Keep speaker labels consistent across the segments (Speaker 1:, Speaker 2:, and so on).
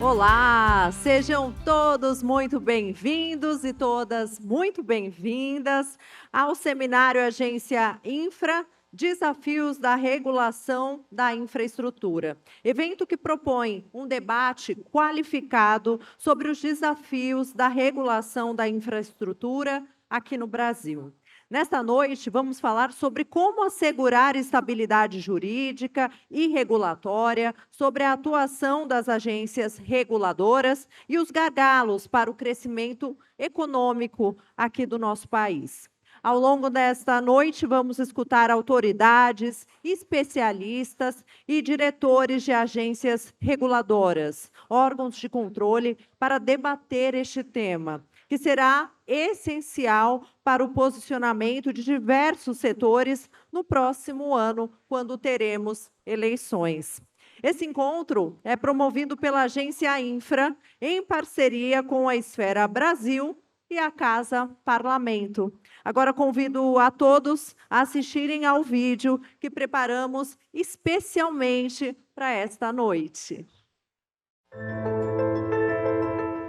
Speaker 1: Olá, sejam todos muito bem-vindos e todas muito bem-vindas ao seminário Agência Infra, Desafios da Regulação da Infraestrutura. Evento que propõe um debate qualificado sobre os desafios da regulação da infraestrutura aqui no Brasil. Nesta noite, vamos falar sobre como assegurar estabilidade jurídica e regulatória, sobre a atuação das agências reguladoras e os gargalos para o crescimento econômico aqui do nosso país. Ao longo desta noite, vamos escutar autoridades, especialistas e diretores de agências reguladoras, órgãos de controle, para debater este tema, que será essencial para o posicionamento de diversos setores no próximo ano, quando teremos eleições. Esse encontro é promovido pela Agência Infra, em parceria com a Esfera Brasil e a Casa Parlamento. Agora convido a todos a assistirem ao vídeo que preparamos especialmente para esta noite.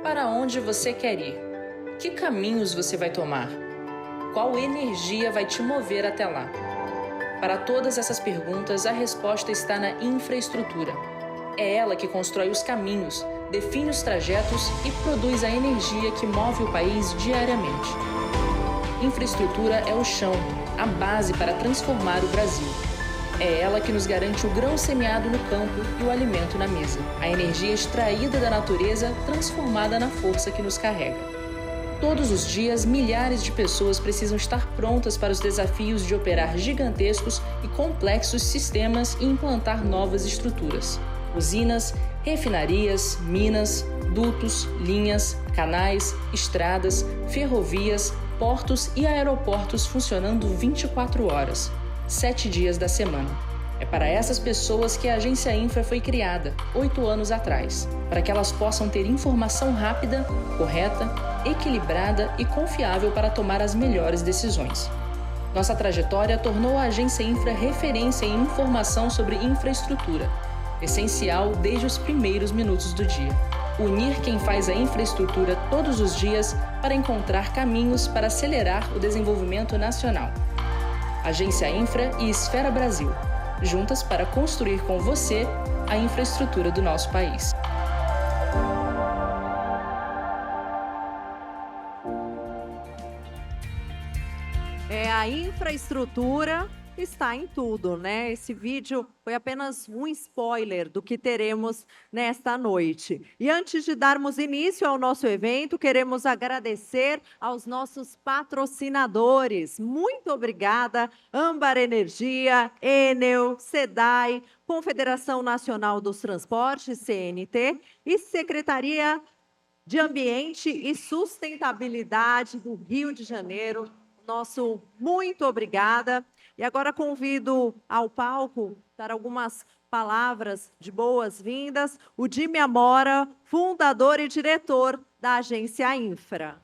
Speaker 2: Para onde você quer ir? Que caminhos você vai tomar? Qual energia vai te mover até lá? Para todas essas perguntas, a resposta está na infraestrutura. É ela que constrói os caminhos, define os trajetos e produz a energia que move o país diariamente. Infraestrutura é o chão, a base para transformar o Brasil. É ela que nos garante o grão semeado no campo e o alimento na mesa. A energia extraída da natureza, transformada na força que nos carrega. Todos os dias, milhares de pessoas precisam estar prontas para os desafios de operar gigantescos e complexos sistemas e implantar novas estruturas. Usinas, refinarias, minas, dutos, linhas, canais, estradas, ferrovias, portos e aeroportos funcionando 24 horas, 7 dias da semana. É para essas pessoas que a Agência Infra foi criada, 8 anos atrás, para que elas possam ter informação rápida, correta, equilibrada e confiável para tomar as melhores decisões. Nossa trajetória tornou a Agência Infra referência em informação sobre infraestrutura, essencial desde os primeiros minutos do dia. Unir quem faz a infraestrutura todos os dias para encontrar caminhos para acelerar o desenvolvimento nacional. Agência Infra e Esfera Brasil, juntas para construir com você a infraestrutura do nosso país.
Speaker 1: A infraestrutura está em tudo, né? Esse vídeo foi apenas um spoiler do que teremos nesta noite. E antes de darmos início ao nosso evento, queremos agradecer aos nossos patrocinadores. Muito obrigada, Âmbar Energia, Enel, SEDAI, Confederação Nacional dos Transportes, CNT, e Secretaria de Ambiente e Sustentabilidade do Rio de Janeiro. Nosso muito obrigada. E agora convido ao palco para algumas palavras de boas-vindas o Jimmy Amora, fundador e diretor da Agência Infra.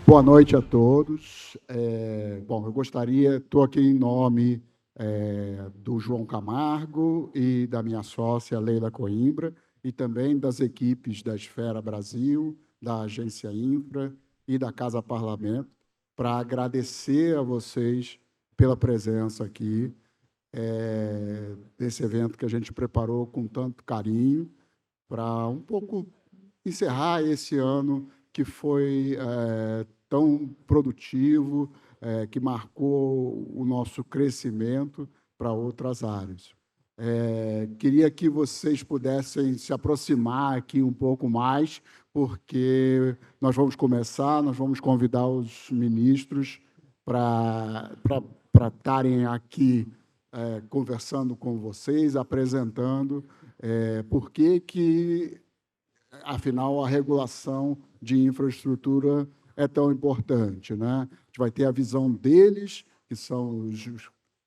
Speaker 3: Boa noite a todos. Eu gostaria, estou aqui em nome do João Camargo e da minha sócia Leila Coimbra, e também das equipes da Esfera Brasil, da Agência Infra e da Casa Parlamento, para agradecer a vocês pela presença aqui, desse evento que a gente preparou com tanto carinho, para um pouco encerrar esse ano que foi tão produtivo, que marcou o nosso crescimento para outras áreas. Queria que vocês pudessem se aproximar aqui um pouco mais, porque nós vamos convidar os ministros para estarem aqui conversando com vocês, apresentando por que, afinal, a regulação de infraestrutura é tão importante, né? A gente vai ter a visão deles, que são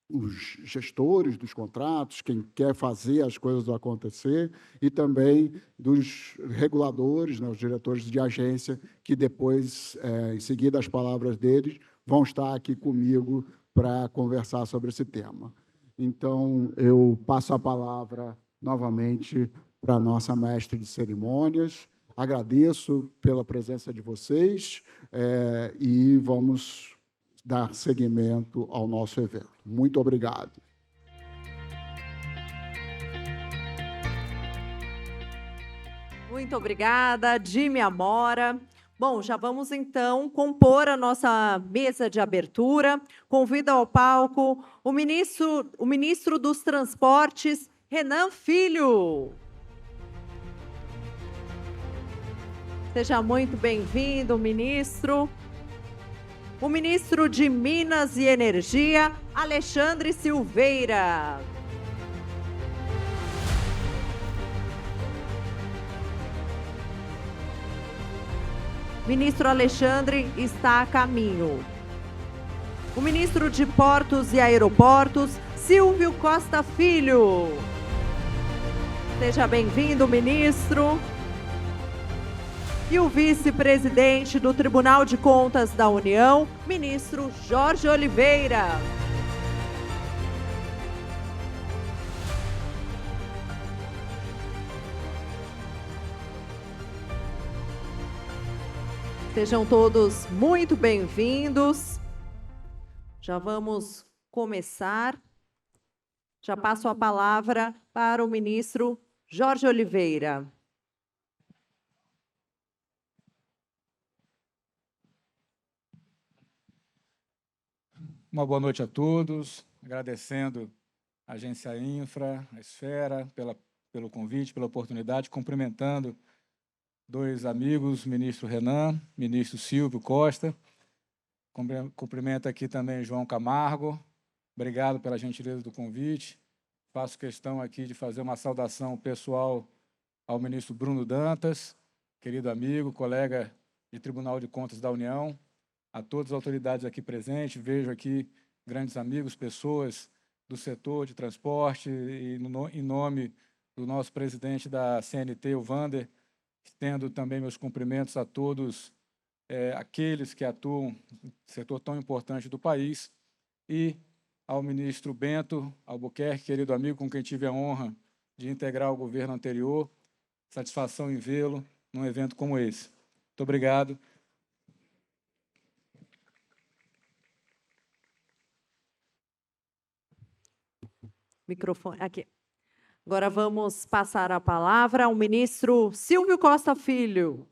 Speaker 3: os gestores dos contratos, quem quer fazer as coisas acontecer, e também dos reguladores, né, os diretores de agência, que depois, em seguida as palavras deles, vão estar aqui comigo para conversar sobre esse tema. Então, eu passo a palavra novamente para a nossa mestre de cerimônias. Agradeço pela presença de vocês e vamos dar seguimento ao nosso evento. Muito obrigado.
Speaker 1: Muito obrigada, Jimmy Amora. Bom, já vamos então compor a nossa mesa de abertura. Convido ao palco o ministro dos Transportes, Renan Filho. Seja muito bem-vindo, ministro. O ministro de Minas e Energia, Alexandre Silveira. Ministro Alexandre está a caminho. O ministro de Portos e Aeroportos, Silvio Costa Filho. Seja bem-vindo, ministro. E o vice-presidente do Tribunal de Contas da União, ministro Jorge Oliveira. Sejam todos muito bem-vindos. Já vamos começar. Já passo a palavra para o ministro Jorge Oliveira.
Speaker 4: Uma boa noite a todos, agradecendo a Agência Infra, a Esfera, pelo convite, pela oportunidade, cumprimentando dois amigos, ministro Renan, ministro Silvio Costa. Cumprimento aqui também João Camargo. Obrigado pela gentileza do convite. Faço questão aqui de fazer uma saudação pessoal ao ministro Bruno Dantas, querido amigo, colega de Tribunal de Contas da União, a todas as autoridades aqui presentes. Vejo aqui grandes amigos, pessoas do setor de transporte, e em nome do nosso presidente da CNT, o Vander, estendo também meus cumprimentos a todos aqueles que atuam no setor tão importante do país, e ao ministro Bento Albuquerque, querido amigo, com quem tive a honra de integrar o governo anterior. Satisfação em vê-lo num evento como esse. Muito obrigado.
Speaker 1: Microfone aqui. Agora vamos passar a palavra ao ministro Silvio Costa Filho.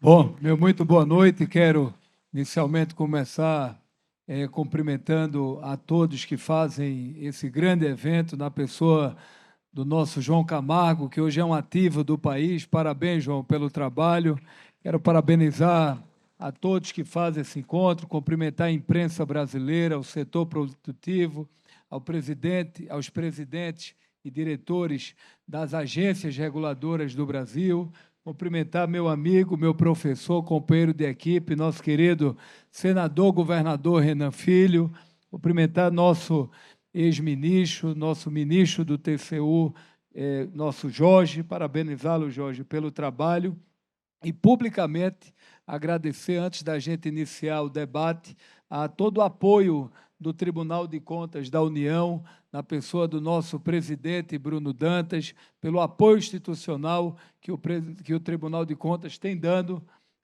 Speaker 5: Bom, muito boa noite. Quero inicialmente começar cumprimentando a todos que fazem esse grande evento, na pessoa do nosso João Camargo, que hoje é um ativo do país. Parabéns, João, pelo trabalho. Quero parabenizar a todos que fazem esse encontro, cumprimentar a imprensa brasileira, o setor produtivo, aos presidentes e diretores das agências reguladoras do Brasil, cumprimentar meu amigo, meu professor, companheiro de equipe, nosso querido senador, governador Renan Filho, cumprimentar nosso ex-ministro, nosso ministro do TCU, nosso Jorge, parabenizá-lo, Jorge, pelo trabalho, e publicamente agradecer, antes da gente iniciar o debate, a todo o apoio do Tribunal de Contas da União, na pessoa do nosso presidente Bruno Dantas, pelo apoio institucional que o Tribunal de Contas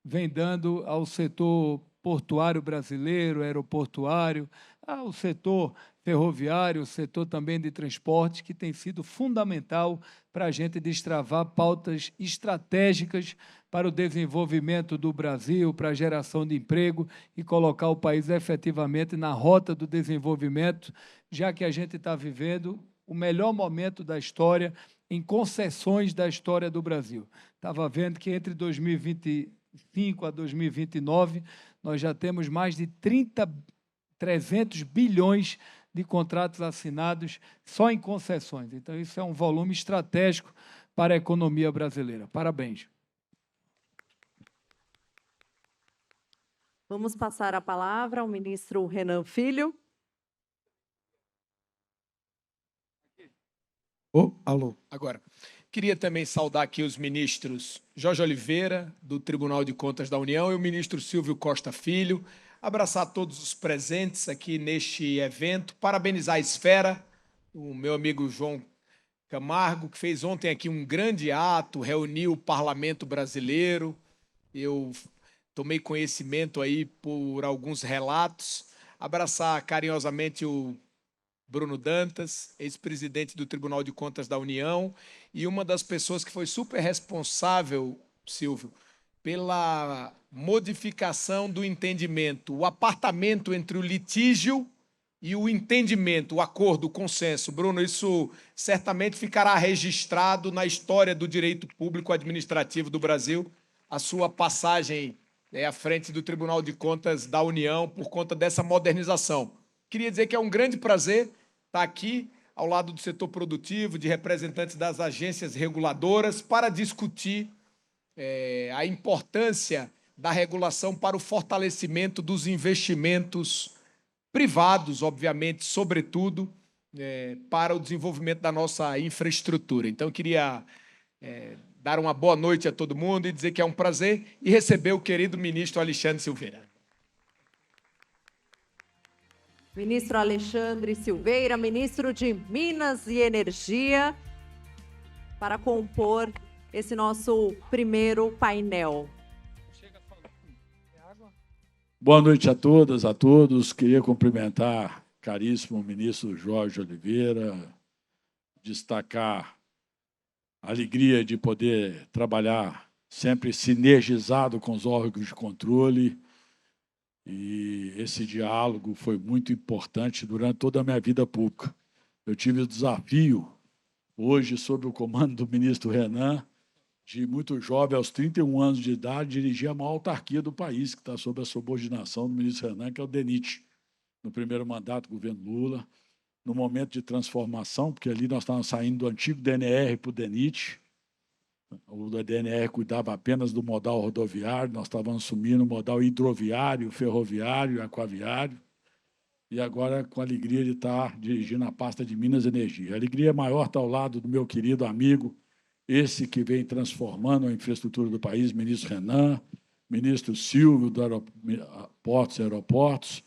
Speaker 5: vem dando ao setor portuário brasileiro, aeroportuário, ao setor ferroviário, o setor também de transporte, que tem sido fundamental para a gente destravar pautas estratégicas para o desenvolvimento do Brasil, para a geração de emprego e colocar o país efetivamente na rota do desenvolvimento, já que a gente está vivendo o melhor momento da história em concessões da história do Brasil. Estava vendo que entre 2025 a 2029, nós já temos mais de 300 bilhões de contratos assinados só em concessões. Então, isso é um volume estratégico para a economia brasileira. Parabéns.
Speaker 1: Vamos passar a palavra ao ministro Renan Filho.
Speaker 6: Alô, agora. Queria também saudar aqui os ministros Jorge Oliveira, do Tribunal de Contas da União, e o ministro Silvio Costa Filho, abraçar todos os presentes aqui neste evento, parabenizar a Esfera, o meu amigo João Camargo, que fez ontem aqui um grande ato, reuniu o Parlamento Brasileiro. Eu tomei conhecimento aí por alguns relatos. Abraçar carinhosamente o Bruno Dantas, ex-presidente do Tribunal de Contas da União, e uma das pessoas que foi super responsável, Silvio, pela modificação do entendimento, o apartamento entre o litígio e o entendimento, o acordo, o consenso. Bruno, isso certamente ficará registrado na história do direito público administrativo do Brasil, a sua passagem à frente do Tribunal de Contas da União por conta dessa modernização. Queria dizer que é um grande prazer estar aqui ao lado do setor produtivo, de representantes das agências reguladoras, para discutir a importância da regulação para o fortalecimento dos investimentos privados, obviamente, sobretudo, para o desenvolvimento da nossa infraestrutura. Então, eu queria dar uma boa noite a todo mundo e dizer que é um prazer e receber o querido ministro Alexandre Silveira.
Speaker 1: Ministro Alexandre Silveira, ministro de Minas e Energia, para compor esse nosso primeiro painel.
Speaker 7: Boa noite a todas, a todos. Queria cumprimentar caríssimo ministro Jorge Oliveira, destacar a alegria de poder trabalhar sempre sinergizado com os órgãos de controle, e esse diálogo foi muito importante durante toda a minha vida pública. Eu tive o desafio, hoje, sob o comando do ministro Renan, de muito jovem, aos 31 anos de idade, dirigir a maior autarquia do país, que está sob a subordinação do ministro Renan, que é o DENIT, no primeiro mandato do governo Lula, no momento de transformação, porque ali nós estávamos saindo do antigo DNR para o DENIT. O DNR cuidava apenas do modal rodoviário, nós estávamos assumindo o modal hidroviário, ferroviário, aquaviário, e agora com a alegria de estar dirigindo a pasta de Minas e Energia. A alegria maior está ao lado do meu querido amigo, esse que vem transformando a infraestrutura do país, ministro Renan, ministro Silvio, do Portos e Aeroportos.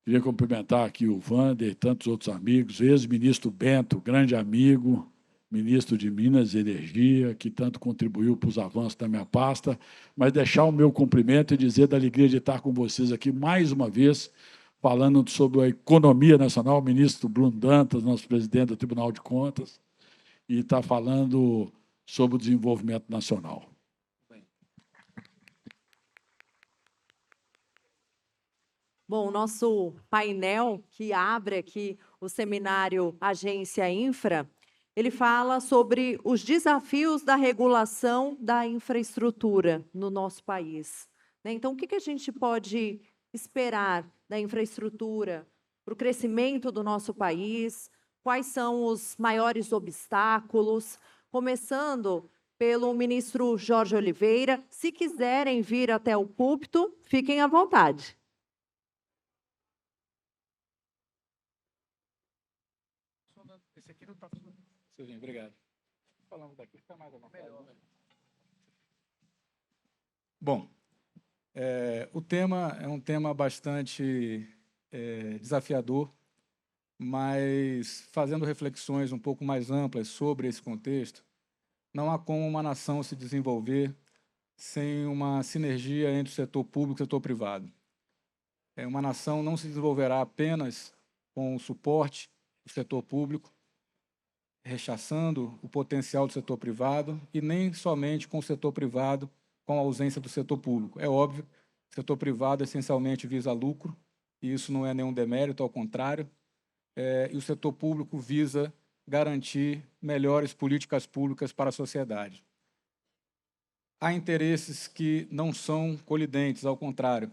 Speaker 7: Queria cumprimentar aqui o Wander e tantos outros amigos, ex-ministro Bento, grande amigo, ministro de Minas e Energia, que tanto contribuiu para os avanços da minha pasta, mas deixar o meu cumprimento e dizer da alegria de estar com vocês aqui mais uma vez, falando sobre a economia nacional, o ministro Bruno Dantas, nosso presidente do Tribunal de Contas, e está falando sobre o desenvolvimento nacional.
Speaker 1: Bom, o nosso painel que abre aqui o seminário Agência Infra, ele fala sobre os desafios da regulação da infraestrutura no nosso país. Então, o que a gente pode esperar da infraestrutura para o crescimento do nosso país? Quais são os maiores obstáculos? Começando pelo ministro Jorge Oliveira. Se quiserem vir até o púlpito, fiquem à vontade.
Speaker 4: Esse aqui não está funcionando. Silvinho, obrigado. Falando daqui, fica mais uma coisa. Bom, o tema é um tema bastante desafiador, mas fazendo reflexões um pouco mais amplas sobre esse contexto, não há como uma nação se desenvolver sem uma sinergia entre o setor público e o setor privado. Uma nação não se desenvolverá apenas com o suporte do setor público, rechaçando o potencial do setor privado, e nem somente com o setor privado, com a ausência do setor público. É óbvio, o setor privado essencialmente visa lucro, e isso não é nenhum demérito, ao contrário, e o setor público visa garantir melhores políticas públicas para a sociedade. Há interesses que não são colidentes, ao contrário.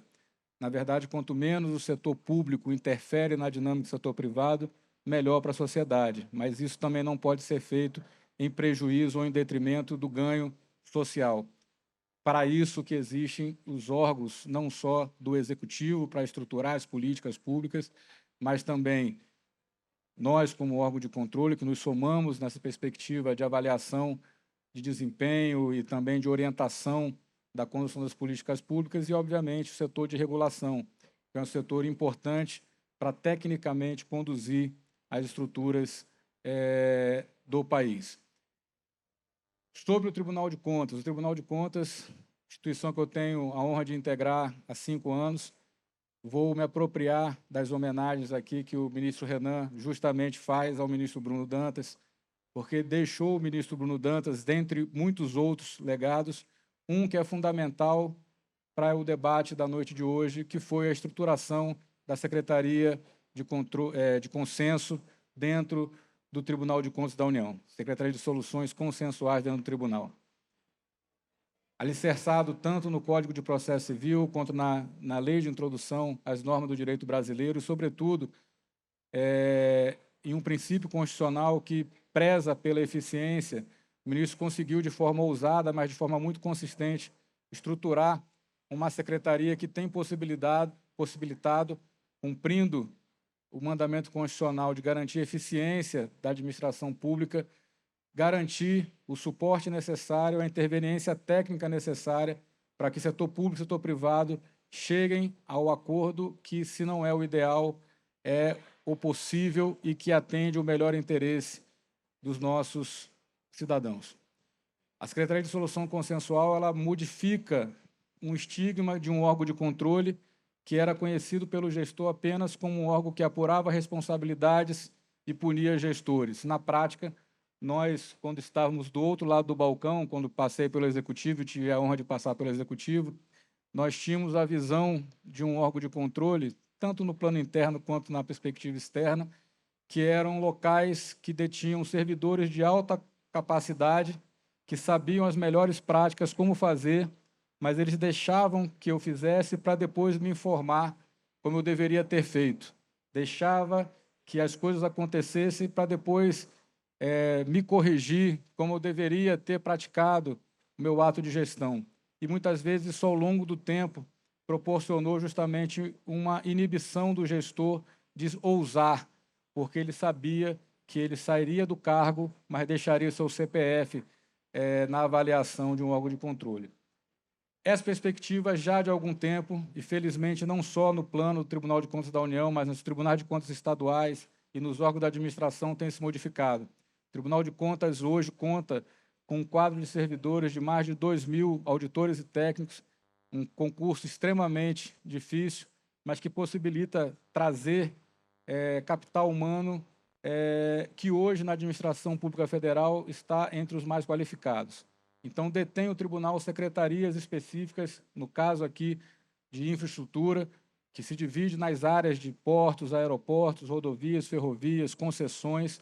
Speaker 4: Na verdade, quanto menos o setor público interfere na dinâmica do setor privado, melhor para a sociedade, mas isso também não pode ser feito em prejuízo ou em detrimento do ganho social. Para isso que existem os órgãos, não só do Executivo, para estruturar as políticas públicas, mas também nós, como órgão de controle, que nos somamos nessa perspectiva de avaliação de desempenho e também de orientação da condução das políticas públicas e, obviamente, o setor de regulação, que é um setor importante para, tecnicamente, conduzir as estruturas do país. Sobre o Tribunal de Contas, instituição que eu tenho a honra de integrar há 5 anos, vou me apropriar das homenagens aqui que o ministro Renan justamente faz ao ministro Bruno Dantas, porque deixou o ministro Bruno Dantas, dentre muitos outros legados, um que é fundamental para o debate da noite de hoje, que foi a estruturação da Secretaria de Consenso dentro do Tribunal de Contas da União, Secretaria de Soluções Consensuais dentro do Tribunal. Alicerçado tanto no Código de Processo Civil, quanto na Lei de Introdução às Normas do Direito Brasileiro, e, sobretudo, em um princípio constitucional que preza pela eficiência, o ministro conseguiu, de forma ousada, mas de forma muito consistente, estruturar uma secretaria que tem possibilitado, cumprindo o mandamento constitucional de garantir a eficiência da administração pública, garantir o suporte necessário, a interveniência técnica necessária para que setor público e setor privado cheguem ao acordo que, se não é o ideal, é o possível e que atende o melhor interesse dos nossos cidadãos. A Secretaria de Solução Consensual, ela modifica um estigma de um órgão de controle que era conhecido pelo gestor apenas como um órgão que apurava responsabilidades e punia gestores. Na prática, nós, quando estávamos do outro lado do balcão, quando passei pelo Executivo e tive a honra de passar pelo Executivo, nós tínhamos a visão de um órgão de controle, tanto no plano interno quanto na perspectiva externa, que eram locais que detinham servidores de alta capacidade, que sabiam as melhores práticas, como fazer, mas eles deixavam que eu fizesse para depois me informar como eu deveria ter feito. Deixava que as coisas acontecessem para depois me corrigir como eu deveria ter praticado o meu ato de gestão. E muitas vezes isso, ao longo do tempo, proporcionou justamente uma inibição do gestor de ousar, porque ele sabia que ele sairia do cargo, mas deixaria seu CPF na avaliação de um órgão de controle. Essa perspectiva já de algum tempo, e felizmente não só no plano do Tribunal de Contas da União, mas nos tribunais de contas estaduais e nos órgãos da administração tem se modificado. O Tribunal de Contas hoje conta com um quadro de servidores de mais de 2.000 auditores e técnicos, um concurso extremamente difícil, mas que possibilita trazer capital humano que hoje na administração pública federal está entre os mais qualificados. Então, detém o tribunal secretarias específicas, no caso aqui de infraestrutura, que se divide nas áreas de portos, aeroportos, rodovias, ferrovias, concessões,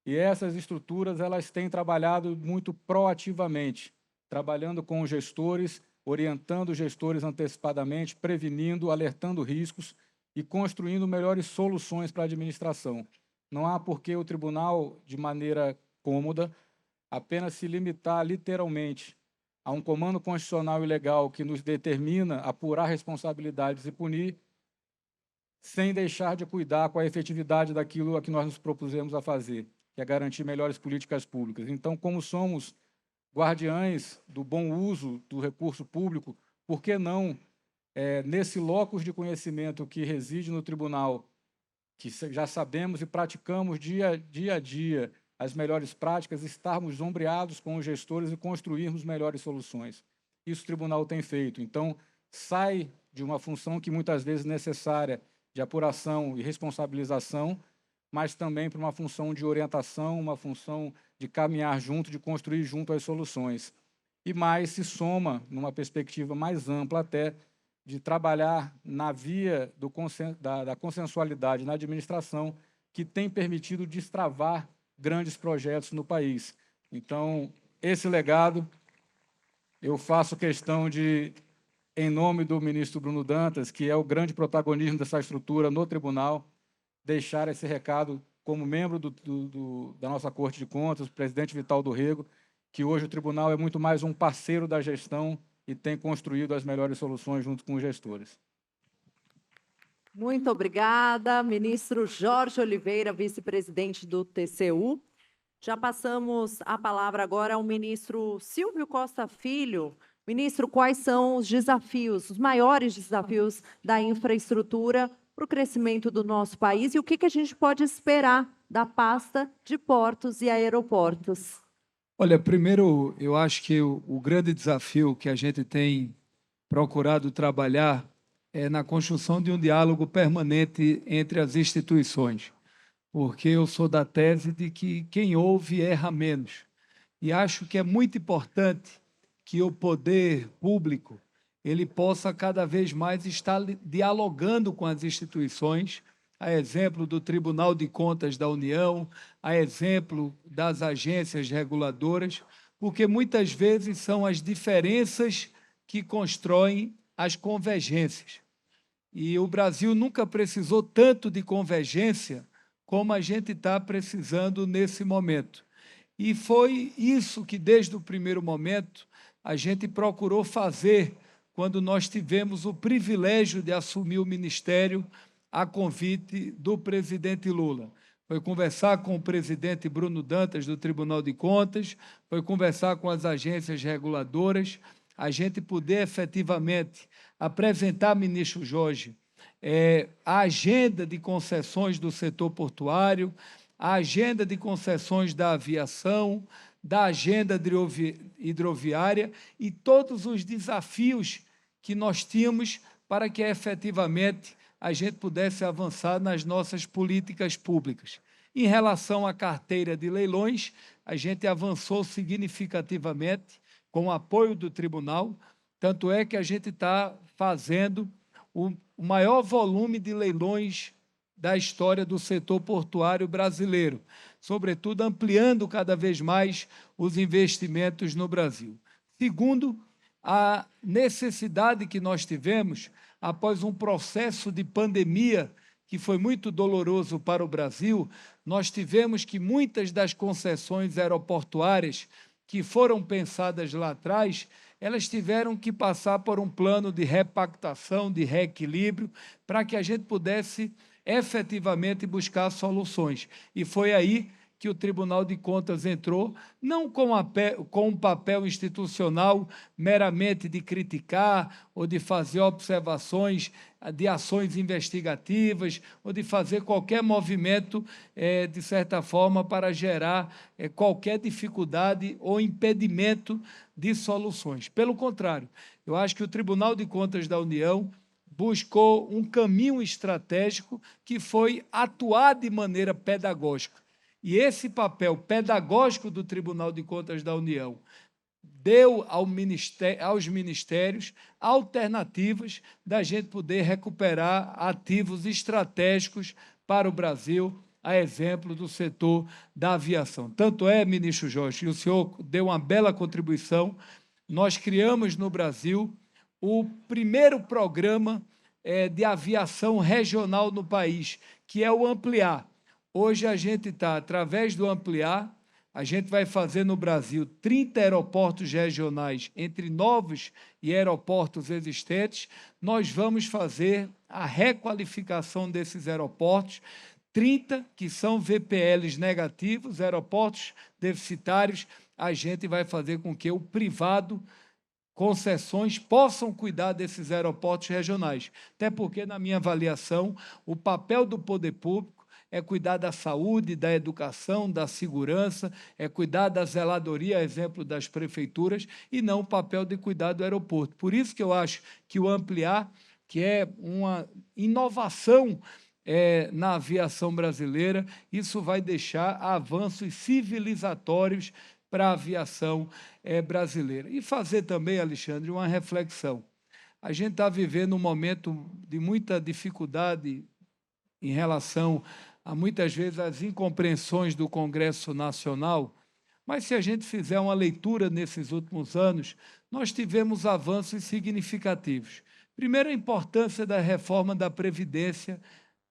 Speaker 4: e essas estruturas elas têm trabalhado muito proativamente, trabalhando com os gestores, orientando os gestores antecipadamente, prevenindo, alertando riscos e construindo melhores soluções para a administração. Não há por que o tribunal, de maneira cômoda, apenas se limitar literalmente a um comando constitucional e legal que nos determina apurar responsabilidades e punir, sem deixar de cuidar com a efetividade daquilo a que nós nos propusemos a fazer, que é garantir melhores políticas públicas. Então, como somos guardiães do bom uso do recurso público, por que não, nesse locus de conhecimento que reside no tribunal, que já sabemos e praticamos dia a dia as melhores práticas, estarmos ombreados com os gestores e construirmos melhores soluções. Isso o tribunal tem feito. Então, sai de uma função que muitas vezes é necessária de apuração e responsabilização, mas também para uma função de orientação, uma função de caminhar junto, de construir junto as soluções. E mais se soma, numa perspectiva mais ampla até, de trabalhar na via da consensualidade na administração, que tem permitido destravar grandes projetos no país. Então, esse legado, eu faço questão de, em nome do ministro Bruno Dantas, que é o grande protagonismo dessa estrutura no tribunal, deixar esse recado como membro da nossa Corte de Contas, o presidente Vital do Rego, que hoje o tribunal é muito mais um parceiro da gestão e tem construído as melhores soluções junto com os gestores.
Speaker 1: Muito obrigada, ministro Jorge Oliveira, vice-presidente do TCU. Já passamos a palavra agora ao ministro Silvio Costa Filho, Ministro, quais são os desafios, os maiores desafios da infraestrutura para o crescimento do nosso país e o que a gente pode esperar da pasta de portos e aeroportos?
Speaker 5: Olha, primeiro, eu acho que o grande desafio que a gente tem procurado trabalhar é na construção de um diálogo permanente entre as instituições, porque eu sou da tese de que quem ouve erra menos. E acho que é muito importante que o poder público ele possa cada vez mais estar dialogando com as instituições, a exemplo do Tribunal de Contas da União, a exemplo das agências reguladoras, porque muitas vezes são as diferenças que constroem as convergências. E o Brasil nunca precisou tanto de convergência como a gente está precisando nesse momento. E foi isso que, desde o primeiro momento, a gente procurou fazer quando nós tivemos o privilégio de assumir o ministério a convite do presidente Lula. Foi conversar com o presidente Bruno Dantas, do Tribunal de Contas, foi conversar com as agências reguladoras, a gente poder efetivamente apresentar, ministro Jorge, a agenda de concessões do setor portuário, a agenda de concessões da aviação, da agenda hidroviária e todos os desafios que nós tínhamos para que efetivamente a gente pudesse avançar nas nossas políticas públicas. Em relação à carteira de leilões, a gente avançou significativamente com o apoio do tribunal, tanto é que a gente está fazendo o maior volume de leilões da história do setor portuário brasileiro, sobretudo ampliando cada vez mais os investimentos no Brasil. Segundo, a necessidade que nós tivemos, após um processo de pandemia que foi muito doloroso para o Brasil, nós tivemos que muitas das concessões aeroportuárias que foram pensadas lá atrás, elas tiveram que passar por um plano de repactação, de reequilíbrio, para que a gente pudesse efetivamente buscar soluções. E foi aí que o Tribunal de Contas entrou, não com um papel institucional meramente de criticar ou de fazer observações de ações investigativas ou de fazer qualquer movimento, de certa forma, para gerar qualquer dificuldade ou impedimento de soluções. Pelo contrário, eu acho que o Tribunal de Contas da União buscou um caminho estratégico que foi atuar de maneira pedagógica. E esse papel pedagógico do Tribunal de Contas da União deu aos ministérios alternativas da gente poder recuperar ativos estratégicos para o Brasil, a exemplo do setor da aviação. Tanto é, ministro Jorge, e o senhor deu uma bela contribuição, nós criamos no Brasil o primeiro programa de aviação regional no país, que é o Ampliar. Hoje a gente está, através do Ampliar, a gente vai fazer no Brasil 30 aeroportos regionais, entre novos e aeroportos existentes. Nós vamos fazer a requalificação desses aeroportos, 30 que são VPLs negativos, aeroportos deficitários, a gente vai fazer com que o privado, concessões, possam cuidar desses aeroportos regionais. Até porque, na minha avaliação, o papel do poder público é cuidar da saúde, da educação, da segurança, é cuidar da zeladoria, exemplo das prefeituras, e não o papel de cuidar do aeroporto. Por isso que eu acho que o Ampliar, que é uma inovação na aviação brasileira, isso vai deixar avanços civilizatórios para a aviação brasileira. E fazer também, Alexandre, uma reflexão. A gente está vivendo um momento de muita dificuldade em relação a, muitas vezes, as incompreensões do Congresso Nacional, mas se a gente fizer uma leitura nesses últimos anos, nós tivemos avanços significativos. Primeiro, a importância da reforma da Previdência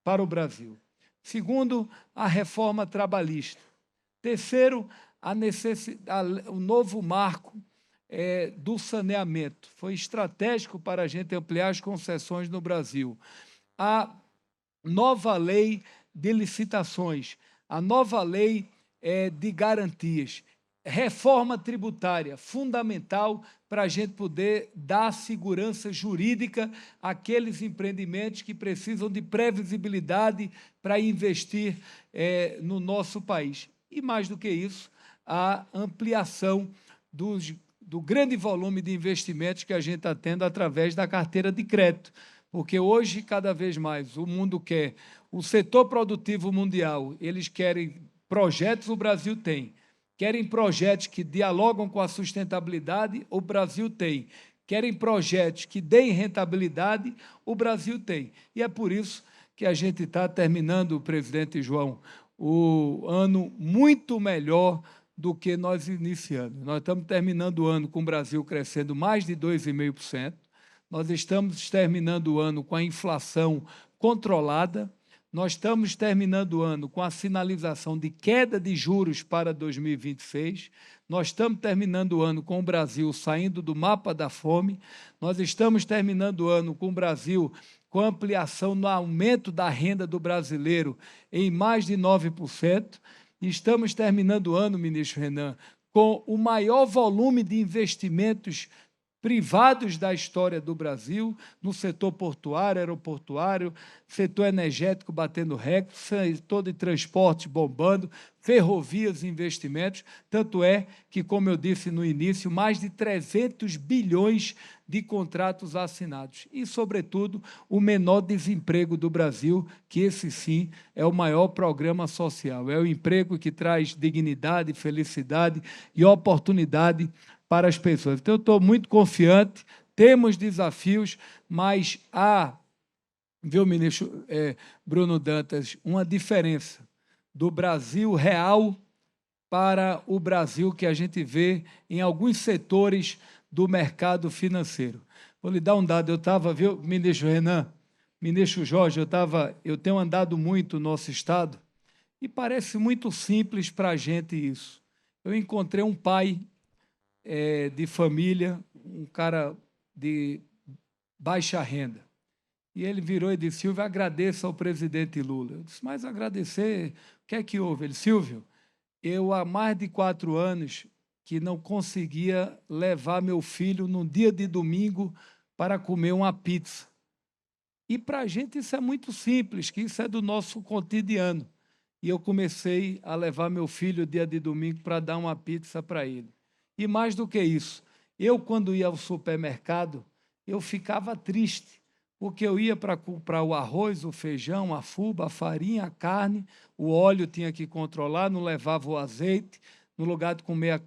Speaker 5: para o Brasil. Segundo, a reforma trabalhista. Terceiro, o novo marco do saneamento. Foi estratégico para a gente ampliar as concessões no Brasil. A nova lei de licitações, a nova lei de garantias. reforma tributária, fundamental para a gente poder dar segurança jurídica àqueles empreendimentos que precisam de previsibilidade para investir no nosso país. E, mais do que isso, a ampliação do grande volume de investimentos que a gente está tendo através da carteira de crédito, porque hoje, cada vez mais, o mundo quer, o setor produtivo mundial, eles querem projetos, o Brasil tem. Querem projetos que dialogam com a sustentabilidade, o Brasil tem. Querem projetos que deem rentabilidade, o Brasil tem. E é por isso que a gente está terminando, presidente João, o ano muito melhor do que nós iniciamos. Nós estamos terminando o ano com o Brasil crescendo mais de 2,5%. Nós estamos terminando o ano com a inflação controlada. Nós estamos terminando o ano com a sinalização de queda de juros para 2026. Nós estamos terminando o ano com o Brasil saindo do mapa da fome. Nós estamos terminando o ano com o Brasil com ampliação no aumento da renda do brasileiro em mais de 9%. E estamos terminando o ano, ministro Renan, com o maior volume de investimentos privados da história do Brasil, no setor portuário, aeroportuário, setor energético batendo recorde, setor de transporte bombando, ferrovias e investimentos. Tanto é que, como eu disse no início, mais de 300 bilhões de contratos assinados. E, sobretudo, o menor desemprego do Brasil, que esse sim é o maior programa social. É o emprego que traz dignidade, felicidade e oportunidade para as pessoas. Então, eu estou muito confiante, temos desafios, mas há, viu, ministro Bruno Dantas, uma diferença do Brasil real para o Brasil que a gente vê em alguns setores do mercado financeiro. Vou lhe dar um dado, eu estava, viu, ministro Renan, ministro Jorge, eu tenho andado muito no nosso estado e parece muito simples para a gente isso. Eu encontrei um pai de família, um cara de baixa renda. E ele virou e disse: Silvio, agradeça ao presidente Lula. Eu disse: mas agradecer, o que é que houve? Ele: Silvio, eu há mais de 4 anos que não conseguia levar meu filho num dia de domingo para comer uma pizza. E para a gente isso é muito simples, que isso é do nosso cotidiano. E eu comecei a levar meu filho dia de domingo para dar uma pizza para ele. E mais do que isso, eu, quando ia ao supermercado, eu ficava triste, porque eu ia para comprar o arroz, o feijão, a fuba, a farinha, a carne, o óleo tinha que controlar, não levava o azeite, no lugar de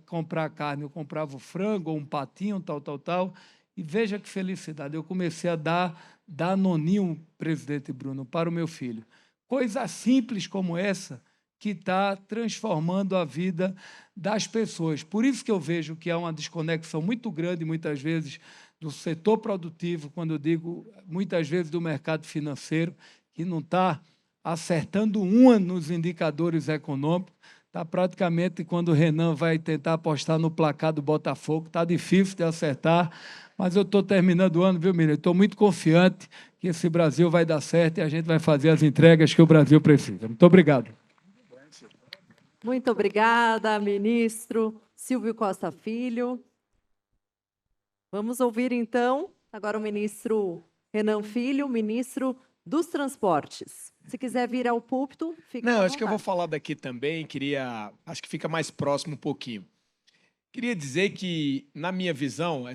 Speaker 5: comprar a carne, eu comprava o frango, ou um patinho, tal. E veja que felicidade, eu comecei a dar danoninho, presidente Bruno, para o meu filho. Coisa simples como essa, que está transformando a vida das pessoas. Por isso que eu vejo que há uma desconexão muito grande, muitas vezes, do setor produtivo, quando eu digo, muitas vezes, do mercado financeiro, que não está acertando nos indicadores econômicos. Está praticamente, quando o Renan vai tentar apostar no placar do Botafogo, está difícil de acertar, mas eu estou terminando o ano, viu, Miriam? Estou muito confiante que esse Brasil vai dar certo e a gente vai fazer as entregas que o Brasil precisa. Muito obrigado.
Speaker 1: Muito obrigada, ministro Silvio Costa Filho. Vamos ouvir, então, agora o ministro Renan Filho, ministro dos Transportes. Se quiser vir ao púlpito, fica à vontade.
Speaker 6: Acho que eu vou falar daqui também, acho que fica mais próximo um pouquinho. Queria dizer que, na minha visão,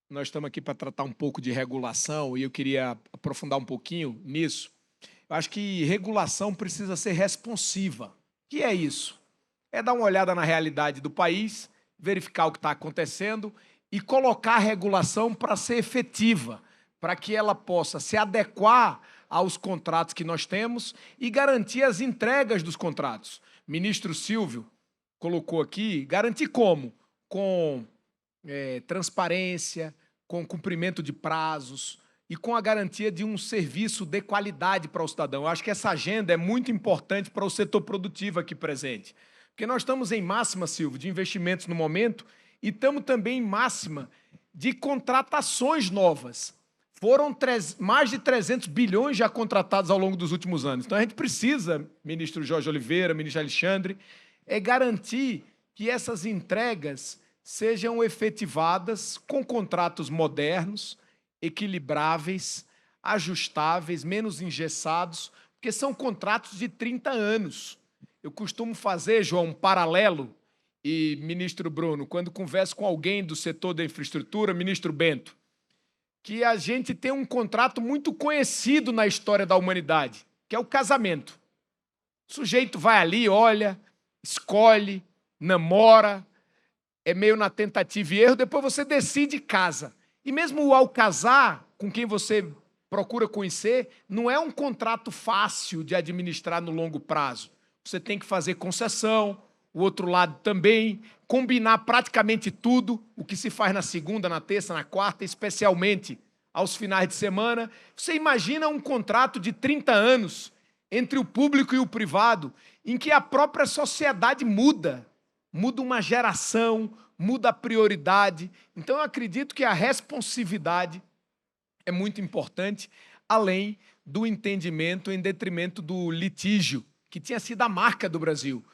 Speaker 6: nós estamos aqui para tratar um pouco de regulação e eu queria aprofundar um pouquinho nisso. Eu acho que regulação precisa ser responsiva. O que é isso? É dar uma olhada na realidade do país, verificar o que está acontecendo e colocar a regulação para ser efetiva, para que ela possa se adequar aos contratos que nós temos e garantir as entregas dos contratos. O ministro Silvio colocou aqui, garantir como? Com transparência, com cumprimento de prazos e com a garantia de um serviço de qualidade para o cidadão. Eu acho que essa agenda é muito importante para o setor produtivo aqui presente. Porque nós estamos em máxima, Silvio, de investimentos no momento e estamos também em máxima de contratações novas. Foram mais de 300 bilhões já contratados ao longo dos últimos anos. Então, a gente precisa, ministro Jorge Oliveira, ministro Alexandre, garantir que essas entregas sejam efetivadas com contratos modernos, equilibráveis, ajustáveis, menos engessados, porque são contratos de 30 anos. Eu costumo fazer, João, um paralelo, e, ministro Bruno, quando converso com alguém do setor da infraestrutura, ministro Bento, que a gente tem um contrato muito conhecido na história da humanidade, que é o casamento. O sujeito vai ali, olha, escolhe, namora, é meio na tentativa e erro, depois você decide e casa. E mesmo ao casar, com quem você procura conhecer, não é um contrato fácil de administrar no longo prazo. Você tem que fazer concessão, o outro lado também, combinar praticamente tudo, o que se faz na segunda, na terça, na quarta, especialmente aos finais de semana. Você imagina um contrato de 30 anos entre o público e o privado, em que a própria sociedade muda uma geração, muda a prioridade. Então, eu acredito que a responsividade é muito importante, além do entendimento em detrimento do litígio, que tinha sido a marca do Brasil.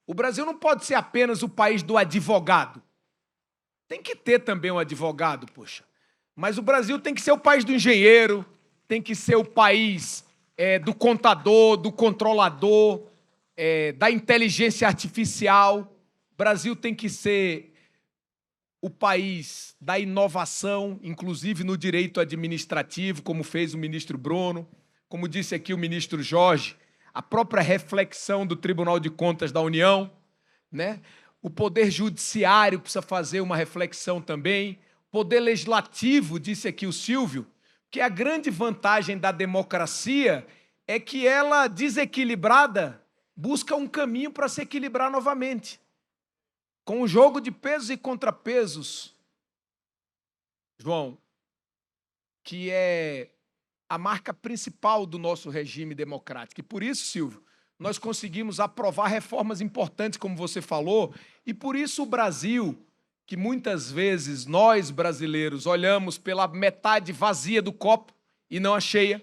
Speaker 6: O Brasil não pode ser apenas o país do advogado. Tem que ter também um advogado, poxa. Mas o Brasil tem que ser o país do engenheiro, tem que ser o país do contador, do controlador, da inteligência artificial. O Brasil tem que ser o país da inovação, inclusive no direito administrativo, como fez o ministro Bruno, como disse aqui o ministro Jorge, a própria reflexão do Tribunal de Contas da União, né? O Poder Judiciário precisa fazer uma reflexão também, o Poder Legislativo, disse aqui o Silvio, que a grande vantagem da democracia é que ela, desequilibrada, busca um caminho para se equilibrar novamente. Com o jogo de pesos e contrapesos, João, que é a marca principal do nosso regime democrático. E por isso, Silvio, nós conseguimos aprovar reformas importantes, como você falou, e por isso o Brasil, que muitas vezes nós brasileiros olhamos pela metade vazia do copo e não a cheia.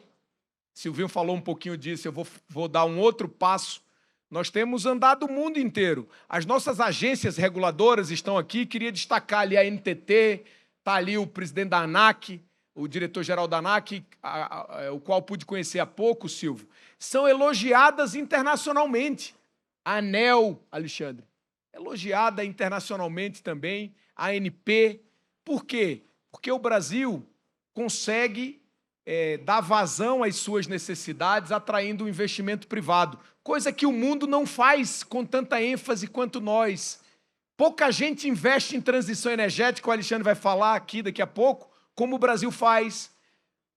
Speaker 6: Silvinho falou um pouquinho disso, eu vou dar um outro passo. Nós temos andado o mundo inteiro. As nossas agências reguladoras estão aqui, queria destacar ali a NTT, está ali o presidente da ANAC, o diretor-geral da ANAC, o qual pude conhecer há pouco, Silvio, são elogiadas internacionalmente. A ANEEL, Alexandre, elogiada internacionalmente também, a ANP. Por quê? Porque o Brasil consegue dar vazão às suas necessidades, atraindo o investimento privado, coisa que o mundo não faz com tanta ênfase quanto nós. Pouca gente investe em transição energética, o Alexandre vai falar aqui daqui a pouco, como o Brasil faz.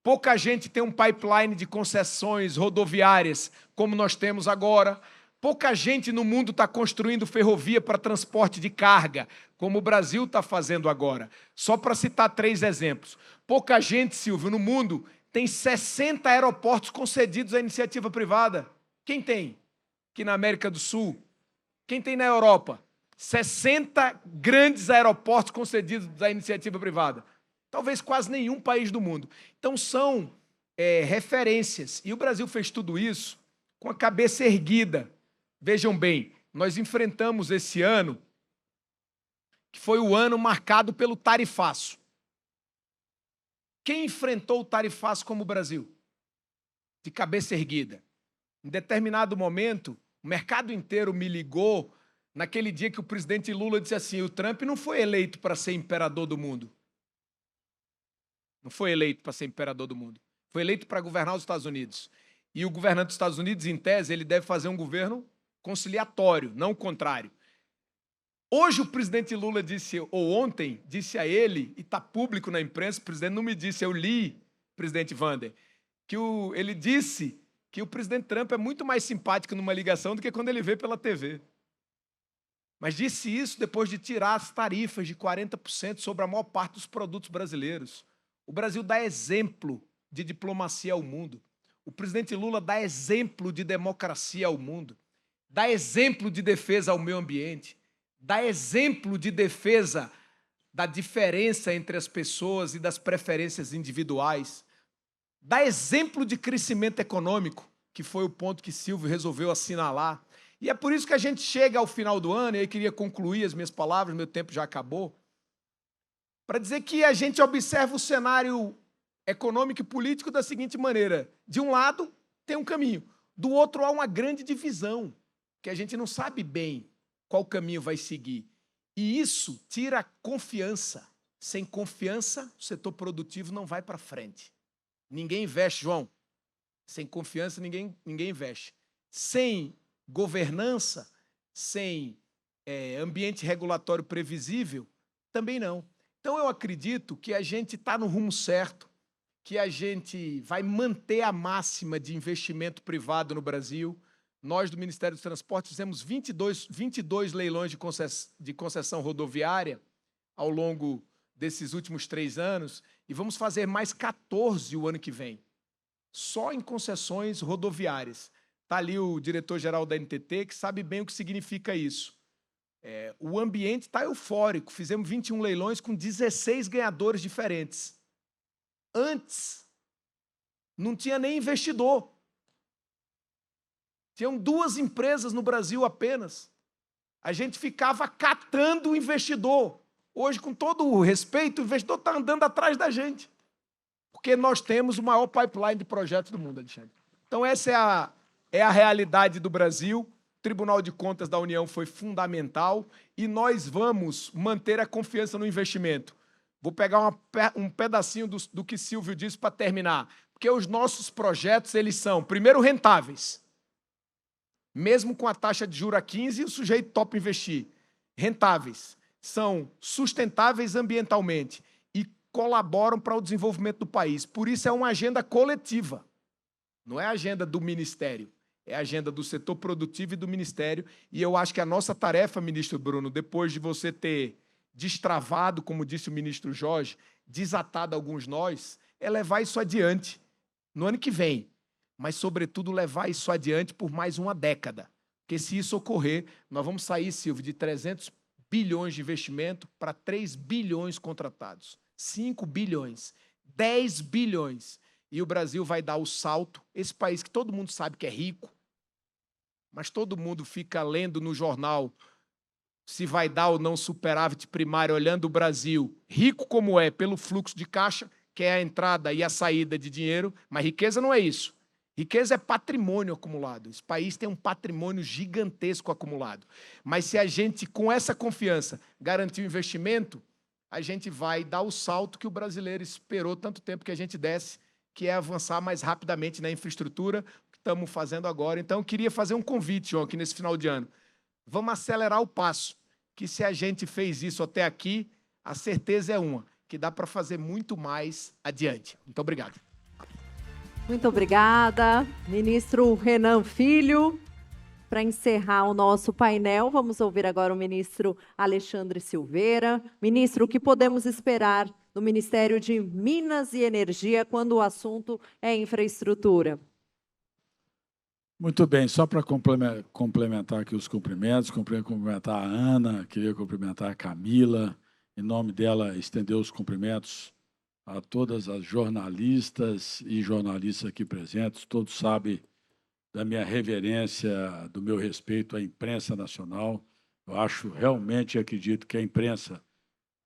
Speaker 6: Pouca gente tem um pipeline de concessões rodoviárias, como nós temos agora. Pouca gente no mundo está construindo ferrovia para transporte de carga, como o Brasil está fazendo agora. Só para citar 3 exemplos. Pouca gente, Silvio, no mundo tem 60 aeroportos concedidos à iniciativa privada. Quem tem? Aqui na América do Sul. Quem tem na Europa? 60 grandes aeroportos concedidos à iniciativa privada. Talvez quase nenhum país do mundo. Então, são referências. E o Brasil fez tudo isso com a cabeça erguida. Vejam bem, nós enfrentamos esse ano, que foi o ano marcado pelo tarifaço. Quem enfrentou o tarifaço como o Brasil? De cabeça erguida. Em determinado momento, o mercado inteiro me ligou naquele dia que o presidente Lula disse assim: o Trump não foi eleito para ser imperador do mundo. Não foi eleito para ser imperador do mundo. Foi eleito para governar os Estados Unidos. E o governante dos Estados Unidos, em tese, ele deve fazer um governo conciliatório, não o contrário. Hoje o presidente Lula disse, ou ontem, disse a ele, e está público na imprensa, o presidente não me disse, eu li, presidente Wander, que ele disse que o presidente Trump é muito mais simpático numa ligação do que quando ele vê pela TV. Mas disse isso depois de tirar as tarifas de 40% sobre a maior parte dos produtos brasileiros. O Brasil dá exemplo de diplomacia ao mundo. O presidente Lula dá exemplo de democracia ao mundo. Dá exemplo de defesa ao meio ambiente. Dá exemplo de defesa da diferença entre as pessoas e das preferências individuais. Dá exemplo de crescimento econômico, que foi o ponto que Silvio resolveu assinalar. E é por isso que a gente chega ao final do ano, e eu queria concluir as minhas palavras, meu tempo já acabou, para dizer que a gente observa o cenário econômico e político da seguinte maneira: de um lado tem um caminho, do outro há uma grande divisão, que a gente não sabe bem qual caminho vai seguir. E isso tira a confiança. Sem confiança, o setor produtivo não vai para frente. Ninguém investe, João. Sem confiança, ninguém investe. Sem governança, sem ambiente regulatório previsível, também não. Então, eu acredito que a gente está no rumo certo, que a gente vai manter a máxima de investimento privado no Brasil. Nós, do Ministério dos Transportes, fizemos 22 leilões de concessão rodoviária ao longo desses últimos 3 anos, e vamos fazer mais 14 o ano que vem, só em concessões rodoviárias. Está ali o diretor-geral da NTT, que sabe bem o que significa isso. O ambiente está eufórico. Fizemos 21 leilões com 16 ganhadores diferentes. Antes, não tinha nem investidor. Tinham 2 empresas no Brasil apenas. A gente ficava catando o investidor. Hoje, com todo o respeito, o investidor está andando atrás da gente, porque nós temos o maior pipeline de projetos do mundo, Alexandre. Então, essa é a realidade do Brasil. O Tribunal de Contas da União foi fundamental e nós vamos manter a confiança no investimento. Vou pegar um pedacinho do que Silvio disse para terminar, porque os nossos projetos, eles são, primeiro, rentáveis. Mesmo com a taxa de juros a 15, o sujeito topa investir. Rentáveis. São sustentáveis ambientalmente e colaboram para o desenvolvimento do país. Por isso, é uma agenda coletiva. Não é a agenda do Ministério, é a agenda do setor produtivo e do Ministério. E eu acho que a nossa tarefa, ministro Bruno, depois de você ter destravado, como disse o ministro Jorge, desatado alguns nós, é levar isso adiante no ano que vem. Mas, sobretudo, levar isso adiante por mais uma década. Porque, se isso ocorrer, nós vamos sair, Silvio, de 300 bilhões de investimento para 3 bilhões contratados, 5 bilhões, 10 bilhões. E o Brasil vai dar o salto, esse país que todo mundo sabe que é rico, mas todo mundo fica lendo no jornal se vai dar ou não superávit primário, olhando o Brasil, rico como é, pelo fluxo de caixa, que é a entrada e a saída de dinheiro, mas riqueza não é isso. Riqueza é patrimônio acumulado. Esse país tem um patrimônio gigantesco acumulado. Mas se a gente, com essa confiança, garantir o investimento, a gente vai dar o salto que o brasileiro esperou tanto tempo que a gente desse, que é avançar mais rapidamente na infraestrutura, que estamos fazendo agora. Então, eu queria fazer um convite, João, aqui nesse final de ano. Vamos acelerar o passo, que se a gente fez isso até aqui, a certeza é uma, que dá para fazer muito mais adiante. Muito obrigado.
Speaker 1: Muito obrigada, ministro Renan Filho. Para encerrar o nosso painel, vamos ouvir agora o ministro Alexandre Silveira. Ministro, o que podemos esperar do Ministério de Minas e Energia quando o assunto é infraestrutura?
Speaker 7: Muito bem, só para complementar aqui os cumprimentos, cumprimentar a Ana, queria cumprimentar a Camila, em nome dela estender os cumprimentos a todas as jornalistas e jornalistas aqui presentes. Todos sabem da minha reverência, do meu respeito à imprensa nacional. Eu acho, realmente acredito que a imprensa,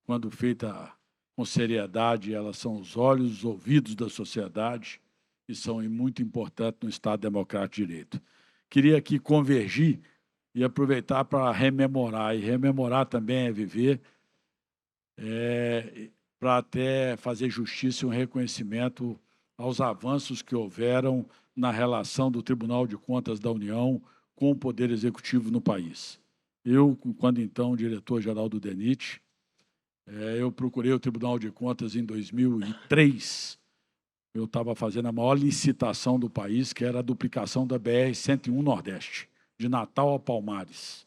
Speaker 7: quando feita com seriedade, elas são os olhos, os ouvidos da sociedade e são muito importantes no Estado Democrático de Direito. Queria aqui convergir e aproveitar para rememorar, e rememorar também é viver, para até fazer justiça e um reconhecimento aos avanços que houveram na relação do Tribunal de Contas da União com o Poder Executivo no país. Eu, quando então diretor-geral do DENIT, eu procurei o Tribunal de Contas em 2003. Eu estava fazendo a maior licitação do país, que era a duplicação da BR-101 Nordeste, de Natal a Palmares.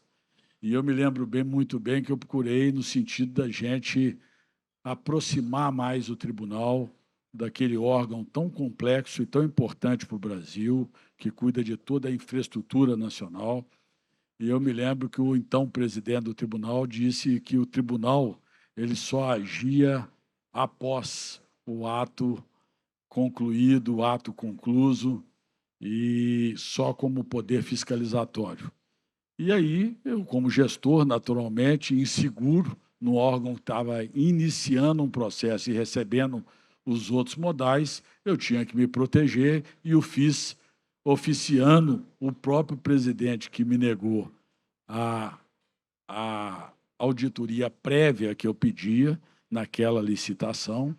Speaker 7: E eu me lembro muito bem que eu procurei no sentido da gente aproximar mais o tribunal daquele órgão tão complexo e tão importante para o Brasil, que cuida de toda a infraestrutura nacional. E eu me lembro que o então presidente do tribunal disse que o tribunal ele só agia após o ato concluído, o ato concluso, e só como poder fiscalizatório. E aí, eu, como gestor, naturalmente, inseguro, no órgão que estava iniciando um processo e recebendo os outros modais, eu tinha que me proteger e o fiz oficiando o próprio presidente que me negou a auditoria prévia que eu pedia naquela licitação,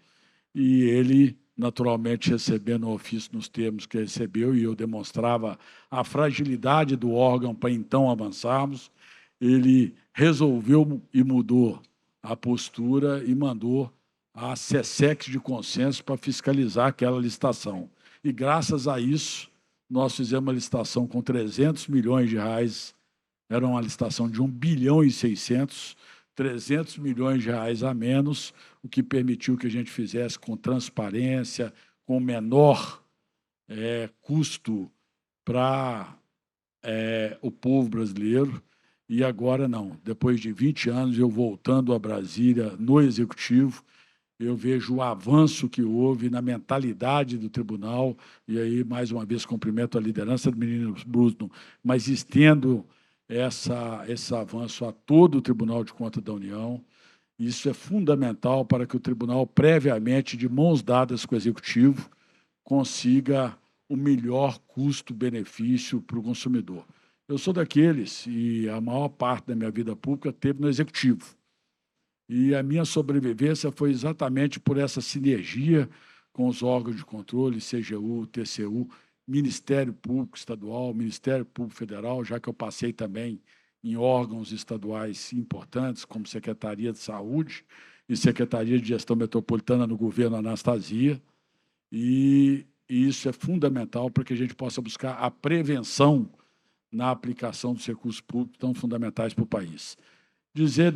Speaker 7: e ele, naturalmente, recebendo o ofício nos termos que recebeu, e eu demonstrava a fragilidade do órgão para então avançarmos, ele resolveu e mudou a postura e mandou a SESEX de consenso para fiscalizar aquela licitação. E, graças a isso, nós fizemos uma licitação com 300 milhões de reais, era uma licitação de 1 bilhão e 600, 300 milhões de reais a menos, o que permitiu que a gente fizesse com transparência, com menor custo para o povo brasileiro. E agora não. Depois de 20 anos, eu voltando a Brasília no Executivo, eu vejo o avanço que houve na mentalidade do tribunal, e aí, mais uma vez, cumprimento a liderança do ministro Bruno, mas estendo esse avanço a todo o Tribunal de Contas da União. Isso é fundamental para que o tribunal, previamente, de mãos dadas com o Executivo, consiga o melhor custo-benefício para o consumidor. Eu sou daqueles, e a maior parte da minha vida pública teve no Executivo. E a minha sobrevivência foi exatamente por essa sinergia com os órgãos de controle, CGU, TCU, Ministério Público Estadual, Ministério Público Federal, já que eu passei também em órgãos estaduais importantes, como Secretaria de Saúde e Secretaria de Gestão Metropolitana no governo Anastasia, e isso é fundamental para que a gente possa buscar a prevenção na aplicação dos recursos públicos tão fundamentais para o país. Dizer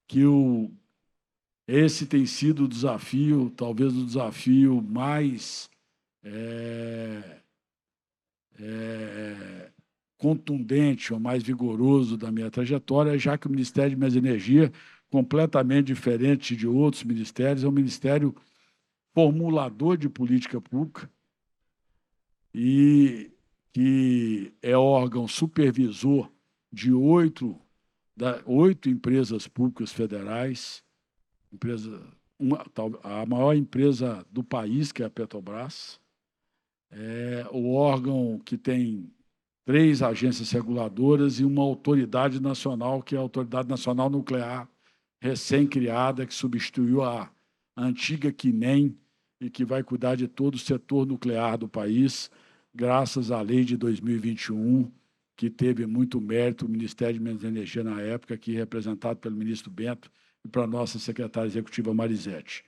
Speaker 7: que esse tem sido o desafio, talvez o desafio mais contundente ou mais vigoroso da minha trajetória, já que o Ministério de Minas e Energia, completamente diferente de outros ministérios, é um ministério formulador de política pública e que é órgão supervisor de 8 empresas públicas federais, a maior empresa do país, que é a Petrobras, é o órgão que tem 3 agências reguladoras e uma autoridade nacional, que é a Autoridade Nacional Nuclear, recém-criada, que substituiu a antiga CNEM e que vai cuidar de todo o setor nuclear do país, graças à lei de 2021, que teve muito mérito o Ministério de Minas e Energia na época, aqui representado pelo ministro Bento e para a nossa secretária executiva Marisete.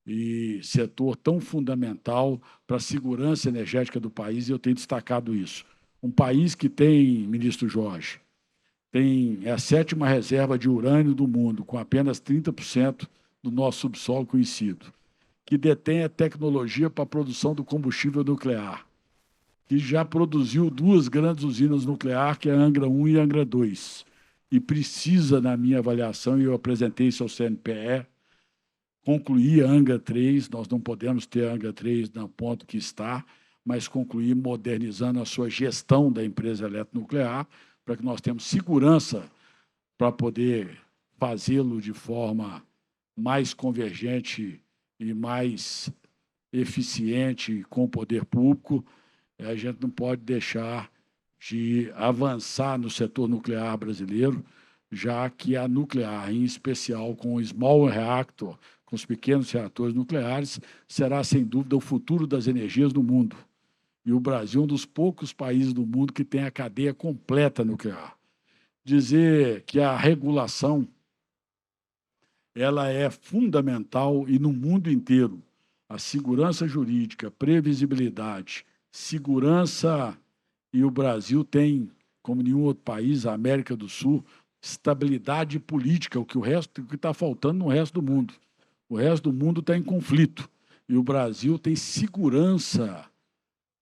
Speaker 7: E setor tão fundamental para a segurança energética do país, e eu tenho destacado isso. Um país que tem, ministro Jorge, é a 7ª reserva de urânio do mundo, com apenas 30% do nosso subsolo conhecido, que detém a tecnologia para a produção do combustível nuclear, que já produziu 2 grandes usinas nucleares, que é a Angra 1 e a Angra 2, e precisa, na minha avaliação, e eu apresentei isso ao CNPE, concluir a Angra 3, nós não podemos ter a Angra 3 no ponto que está, mas concluir modernizando a sua gestão da empresa eletronuclear, para que nós tenhamos segurança para poder fazê-lo de forma mais convergente e mais eficiente com o poder público. A gente não pode deixar de avançar no setor nuclear brasileiro, já que a nuclear, em especial com o small reactor, com os pequenos reatores nucleares, será, sem dúvida, o futuro das energias do mundo. E o Brasil é um dos poucos países do mundo que tem a cadeia completa nuclear. Dizer que a regulação ela é fundamental, e no mundo inteiro, a segurança jurídica, previsibilidade, segurança, e o Brasil tem, como nenhum outro país, a América do Sul, estabilidade política, o que está faltando no resto do mundo. O resto do mundo está em conflito, e o Brasil tem segurança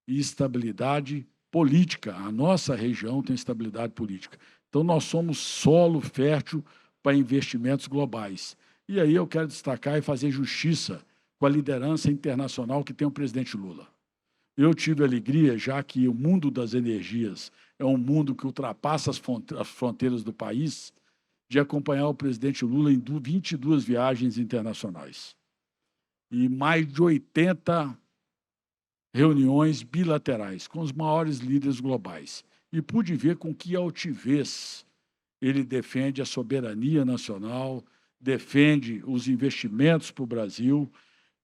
Speaker 7: e estabilidade política. A nossa região tem estabilidade política. Então, nós somos solo fértil para investimentos globais. E aí eu quero destacar e fazer justiça com a liderança internacional que tem o presidente Lula. eu tive alegria, já que o mundo das energias é um mundo que ultrapassa as fronteiras do país, de acompanhar o presidente Lula em 22 viagens internacionais e mais de 80 reuniões bilaterais com os maiores líderes globais. E pude ver com que altivez ele defende a soberania nacional, defende os investimentos para o Brasil.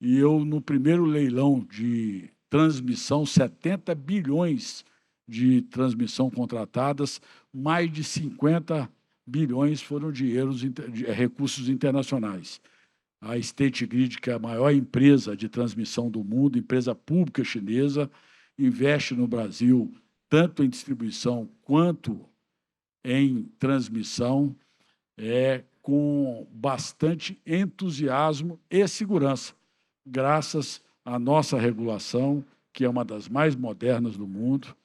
Speaker 7: E eu, no primeiro leilão de transmissão, 70 bilhões de transmissão contratadas, mais de 50 bilhões foram recursos internacionais. A State Grid, que é a maior empresa de transmissão do mundo, empresa pública chinesa, investe no Brasil tanto em distribuição quanto em transmissão, com bastante entusiasmo e segurança, graças à nossa regulação, que é uma das mais modernas do mundo.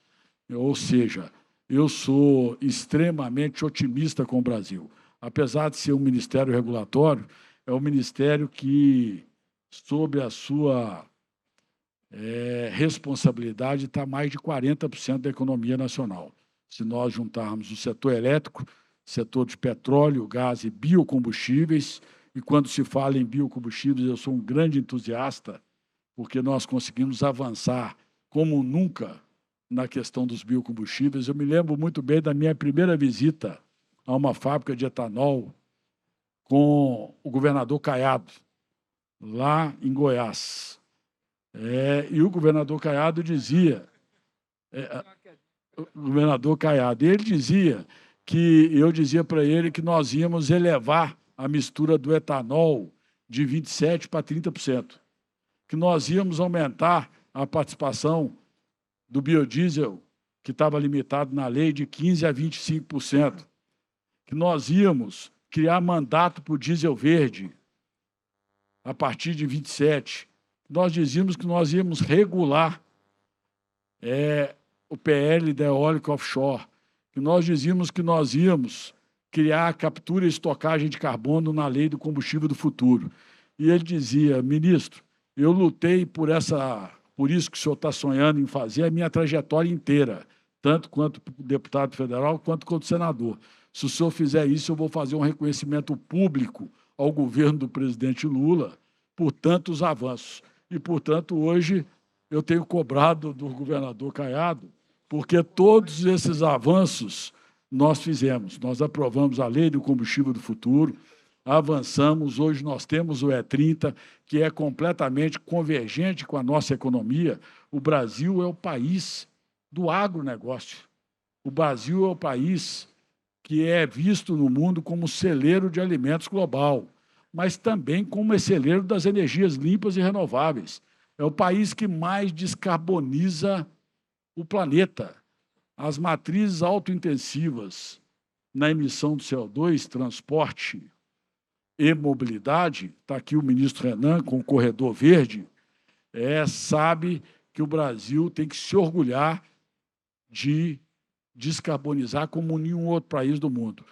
Speaker 7: Ou seja, eu sou extremamente otimista com o Brasil. Apesar de ser um ministério regulatório, é um ministério que, sob a sua responsabilidade, está mais de 40% da economia nacional. Se nós juntarmos o setor elétrico, setor de petróleo, gás e biocombustíveis, e quando se fala em biocombustíveis, eu sou um grande entusiasta, porque nós conseguimos avançar como nunca na questão dos biocombustíveis. Eu me lembro muito bem da minha primeira visita a uma fábrica de etanol com o governador Caiado, lá em Goiás. E o governador Caiado dizia... o governador Caiado, ele dizia que eu dizia para ele que nós íamos elevar a mistura do etanol de 27% para 30%, que nós íamos aumentar a participação do biodiesel, que estava limitado na lei, de 15% a 25%, que nós íamos criar mandato para o diesel verde a partir de 27%. Nós dizíamos que nós íamos regular o PL da eólica offshore, que nós dizíamos que nós íamos criar a captura e estocagem de carbono na lei do combustível do futuro. E ele dizia: ministro, eu lutei por isso que o senhor está sonhando em fazer, a minha trajetória inteira, tanto quanto deputado federal, quanto quanto senador. Se o senhor fizer isso, eu vou fazer um reconhecimento público ao governo do presidente Lula por tantos avanços. E, portanto, hoje eu tenho cobrado do governador Caiado, porque todos esses avanços nós fizemos. Nós aprovamos a lei do combustível do futuro, avançamos. Hoje nós temos o E30, que é completamente convergente com a nossa economia. O Brasil é o país do agronegócio. O Brasil é o país que é visto no mundo como celeiro de alimentos global, mas também como celeiro das energias limpas e renováveis. É o país que mais descarboniza o planeta. As matrizes autointensivas na emissão de CO2, transporte e mobilidade, está aqui o ministro Renan com o Corredor Verde, sabe que o Brasil tem que se orgulhar de descarbonizar como nenhum outro país do mundo.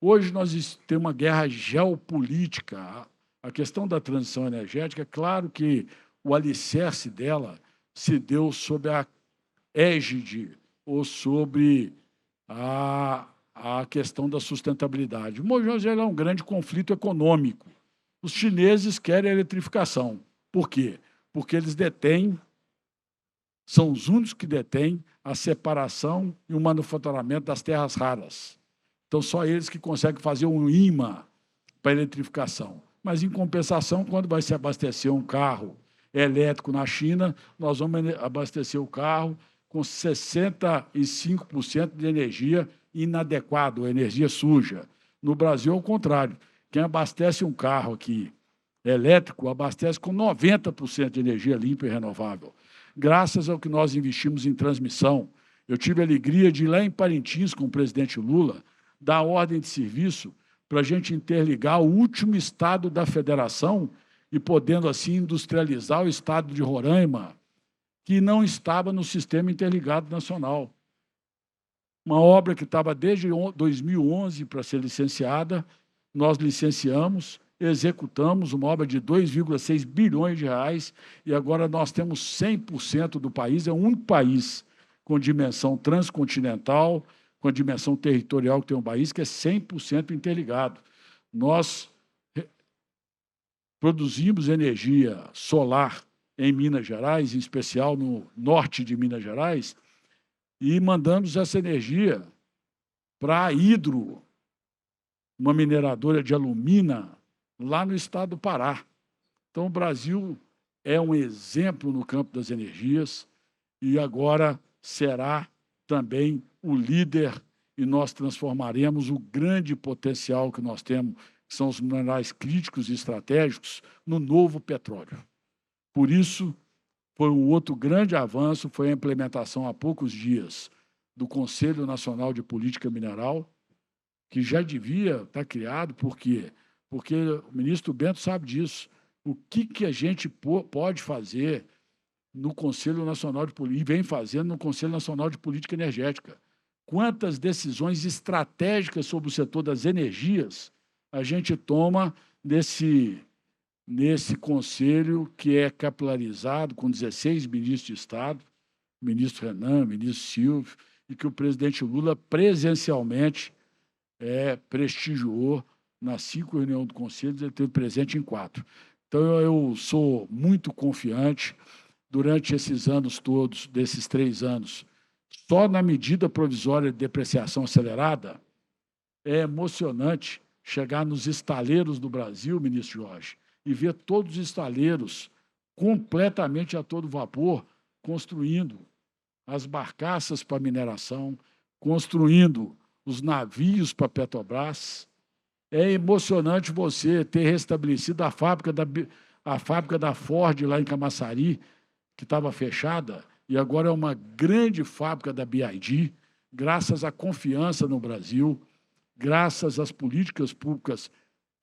Speaker 7: Hoje nós temos uma guerra geopolítica. A questão da transição energética, é claro que o alicerce dela se deu sob a égide ou sobre a questão da sustentabilidade. Hoje é um grande conflito econômico. Os chineses querem a eletrificação. Por quê? Porque eles são os únicos que detêm a separação e o manufaturamento das terras raras. Então, só eles que conseguem fazer um imã para a eletrificação. Mas, em compensação, quando vai se abastecer um carro elétrico na China, nós vamos abastecer o carro com 65% de energia inadequada, energia suja. No Brasil, ao contrário. Quem abastece um carro aqui elétrico, abastece com 90% de energia limpa e renovável. Graças ao que nós investimos em transmissão. Eu tive a alegria de ir lá em Parintins com o presidente Lula, dar ordem de serviço para a gente interligar o último estado da federação e podendo, assim, industrializar o estado de Roraima, que não estava no sistema interligado nacional. Uma obra que estava desde 2011 para ser licenciada, nós licenciamos, executamos uma obra de 2,6 bilhões de reais e agora nós temos 100% do país, é o único país com dimensão transcontinental, com a dimensão territorial que tem um país, que é 100% interligado. Nós produzimos energia solar em Minas Gerais, em especial no norte de Minas Gerais, e mandamos essa energia para a Hidro, uma mineradora de alumina, lá no estado do Pará. Então, o Brasil é um exemplo no campo das energias e agora será também o líder e nós transformaremos o grande potencial que nós temos, que são os minerais críticos e estratégicos, no novo petróleo. Por isso, foi um outro grande avanço, foi a implementação há poucos dias do Conselho Nacional de Política Mineral, que já devia estar criado, por quê? Porque o ministro Bento sabe disso. O que a gente pode fazer no Conselho Nacional de Política, e vem fazendo no Conselho Nacional de Política Energética. Quantas decisões estratégicas sobre o setor das energias a gente toma nesse conselho que é capilarizado com 16 ministros de Estado, ministro Renan, ministro Silvio, e que o presidente Lula presencialmente prestigiou nas 5 reuniões do Conselho, ele esteve presente em 4. Então, eu sou muito confiante. Durante esses anos todos, desses 3 anos, só na medida provisória de depreciação acelerada, é emocionante chegar nos estaleiros do Brasil, ministro Jorge, e ver todos os estaleiros completamente a todo vapor, construindo as barcaças para mineração, construindo os navios para a Petrobras. É emocionante você ter restabelecido a fábrica da Ford lá em Camaçari, que estava fechada, e agora é uma grande fábrica da BYD, graças à confiança no Brasil, graças às políticas públicas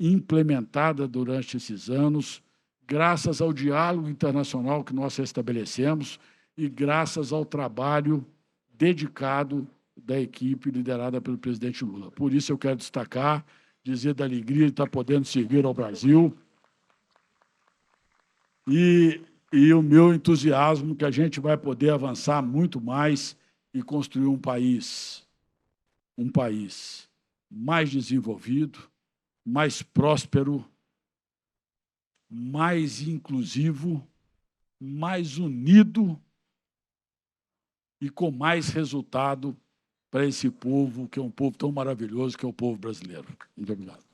Speaker 7: implementadas durante esses anos, graças ao diálogo internacional que nós estabelecemos e graças ao trabalho dedicado da equipe liderada pelo presidente Lula. Por isso, eu quero destacar, dizer da alegria de estar podendo servir ao Brasil e o meu entusiasmo que a gente vai poder avançar muito mais e construir um país mais desenvolvido, mais próspero, mais inclusivo, mais unido e com mais resultado para esse povo, que é um povo tão maravilhoso, que é o povo brasileiro. Muito obrigado.